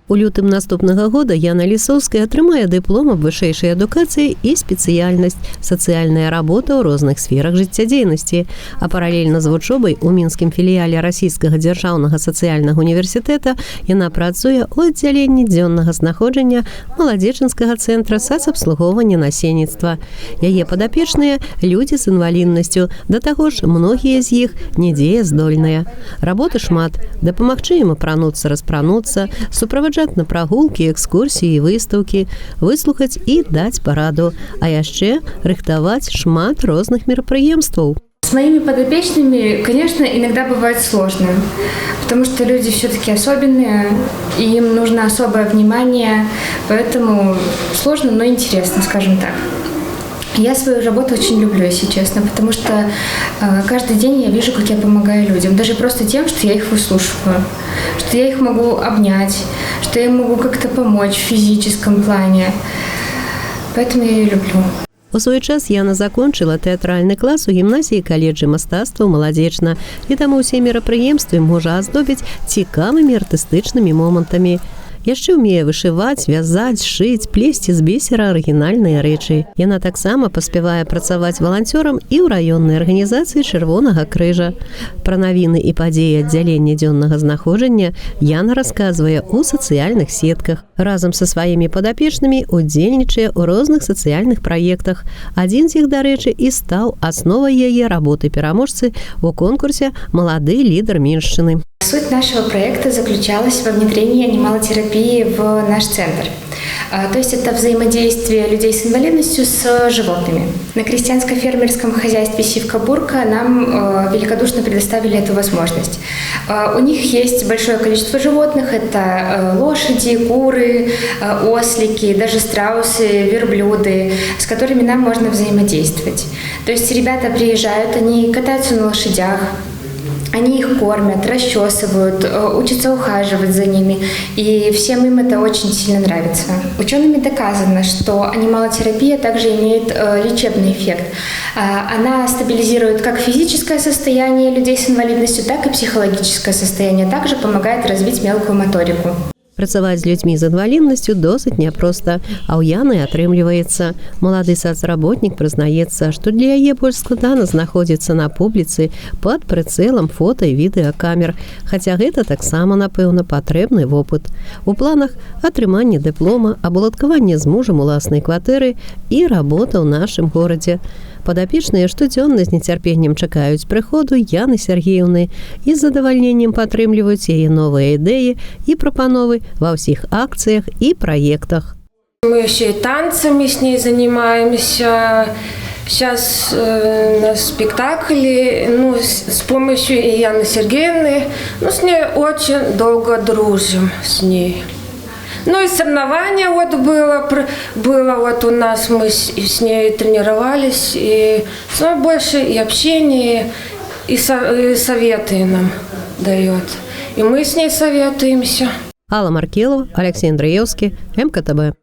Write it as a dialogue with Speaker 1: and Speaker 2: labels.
Speaker 1: У лютым наступнага года Яна Лісоўская атрымае дыплом аб вышэйшай адукацыі і спецыяльнасць «Сацыяльная работа ў розных сферах жыццядзейнасці». А паралельна з вучобай у мінскім філіяле Расійскага дзяржаўнага сацыяльнага універсітэта яна працуе ў аддзяленні дзённага знаходжання маладзечанскага цэнтра сацабслугоўвання насельніцтва. Яе падапечныя – людзі з інваліднасцю, да таго ж многія з іх недзеяздольныя. Работы шмат – дапамагчы ім апрануцца, распрануцца, суправаджаць на прагулкі, экскурсіі і выстаўкі, выслухаць і даць параду, а яшчэ рыхтаваць шмат розных мерапрыемстваў.
Speaker 2: С моими подопечными, конечно, иногда бывает сложно, потому что люди все-таки особенные, и им нужно особое внимание, поэтому сложно, но интересно, скажем так. Я свою работу очень люблю, если честно, потому что каждый день я вижу, как я помогаю людям, даже просто тем, что я их выслушиваю, что я их могу обнять, что я им могу как-то помочь в физическом плане. Поэтому я ее люблю.
Speaker 1: У свой час Яна закончыла тэатральны клас у гімназіі каледжы мастацтваў «Маладзечна», і таму ўсе мерапрыемствы можа аздобіць цікавымі артыстычнымі момантамі. Яшчэ ўмее вышываць, вязаць, шыць, плесці з бісера арыгінальныя рэчы. Яна таксама паспявае працаваць валанцёрам і ў раённай арганізацыі Чырвонага крыжа. Пра навіны і падзеі аддзялення дзённага знаходжання Яна расказвае ў сацыяльных сетках. Разам са сваімі падапечнымі удзельнічае ў розных сацыяльных праектах. Адзін з іх, дарэчы, і стаў асновай яе работы-пераможцы ў конкурсе «Малады лідар Міншчыны».
Speaker 2: Суть нашего проекта заключалась во внедрении анималотерапии в наш центр. То есть это взаимодействие людей с инвалидностью с животными. На крестьянско-фермерском хозяйстве Сивка-Бурка нам великодушно предоставили эту возможность. У них есть большое количество животных. Это лошади, куры, ослики, даже страусы, верблюды, с которыми нам можно взаимодействовать. То есть ребята приезжают, они катаются на лошадях, они их кормят, расчесывают, учатся ухаживать за ними, и всем им это очень сильно нравится. Учеными доказано, что анималотерапия также имеет лечебный эффект. Она стабилизирует как физическое состояние людей с инвалидностью, так и психологическое состояние, также помогает развить мелкую моторику.
Speaker 1: Працаваць з людзьмі з інваліднасцю досыць няпроста, а ў Яны атрымліваецца. Малады сацработнік прызнаецца, што для яе больш складана знаходзіцца на публіцы пад прыцэлам фота і відэакамер, хаця гэта таксама, напэўна, патрэбны вопыт. У планах атрыманне дыплома, абуладкаванне з мужам уласнай кватэры і работа ў нашым горадзе. Падапечныя штодзённа з нецярпеннем чакаюць прыходу Яны Сергеевны і з задавальненнем падтрымліваюць яе новыя ідэі і прапановы ва ўсіх акцыях і праектах.
Speaker 3: Мы еще и танцами с ней занимаемся. Сейчас на спектакле, с помощью Яны Сергеевны, с ней очень долго дружим с ней. И соревнования было у нас, мы с ней тренировались, и больше и общение, и советы нам дает. И мы с ней советуемся.
Speaker 1: Алла Маркелова, Алексей Андреевский, МКТБ.